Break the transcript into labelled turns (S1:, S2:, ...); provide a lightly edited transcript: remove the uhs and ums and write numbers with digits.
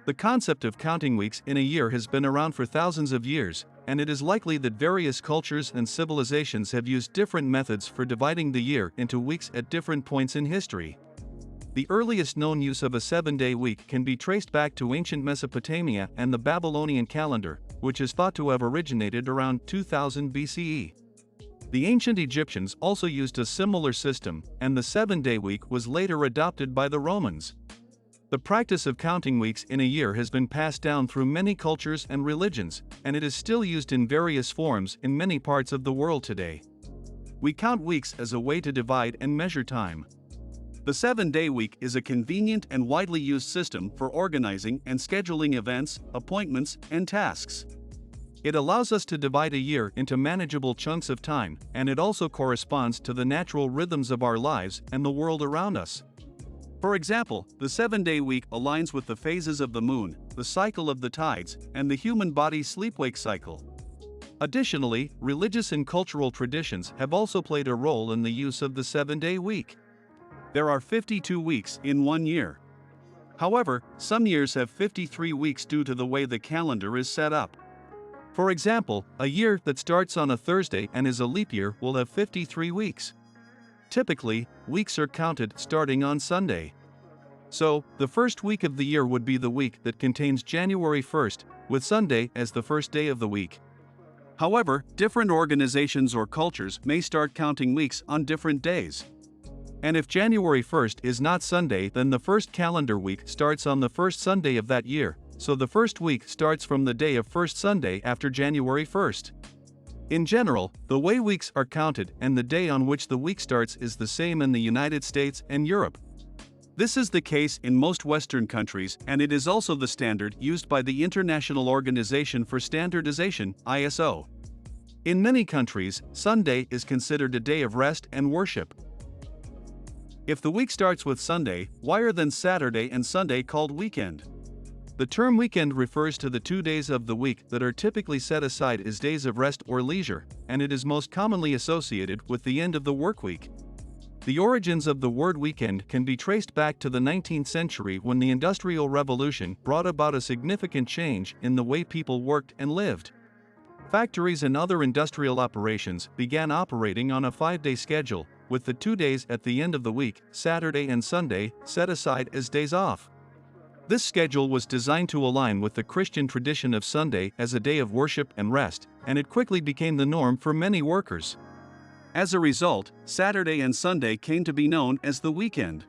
S1: The concept of counting weeks in a year has been around for thousands of years, and it is likely that various cultures and civilizations have used different methods for dividing the year into weeks at different points in history. The earliest known use of a 7-day week can be traced back to ancient Mesopotamia and the Babylonian calendar, which is thought to have originated around 2000 BCE. The ancient Egyptians also used a similar system, and the 7-day week was later adopted by the Romans. The practice of counting weeks in a year has been passed down through many cultures and religions, and it is still used in various forms in many parts of the world today. We count weeks as a way to divide and measure time. The 7-day week is a convenient and widely used system for organizing and scheduling events, appointments, and tasks. It allows us to divide a year into manageable chunks of time, and it also corresponds to the natural rhythms of our lives and the world around us. For example, the 7-day week aligns with the phases of the moon, the cycle of the tides, and the human body's sleep-wake cycle. Additionally, religious and cultural traditions have also played a role in the use of the 7-day week. There are 52 weeks in one year. However, some years have 53 weeks due to the way the calendar is set up. For example, a year that starts on a Thursday and is a leap year will have 53 weeks. Typically, weeks are counted starting on Sunday. So, the first week of the year would be the week that contains January 1st, with Sunday as the first day of the week. However, different organizations or cultures may start counting weeks on different days. And if January 1st is not Sunday, then the first calendar week starts on the first Sunday of that year, so the first week starts from the day of first Sunday after January 1st. In general, the way weeks are counted and the day on which the week starts is the same in the United States and Europe. This is the case in most Western countries, and it is also the standard used by the International Organization for Standardization, ISO. In many countries, Sunday is considered a day of rest and worship. If the week starts with Sunday, why are then Saturday and Sunday called weekend? The term weekend refers to the 2 days of the week that are typically set aside as days of rest or leisure, and it is most commonly associated with the end of the work week. The origins of the word weekend can be traced back to the 19th century when the Industrial Revolution brought about a significant change in the way people worked and lived. Factories and other industrial operations began operating on a 5-day schedule, with the 2 days at the end of the week, Saturday and Sunday, set aside as days off. This schedule was designed to align with the Christian tradition of Sunday as a day of worship and rest, and it quickly became the norm for many workers. As a result, Saturday and Sunday came to be known as the weekend.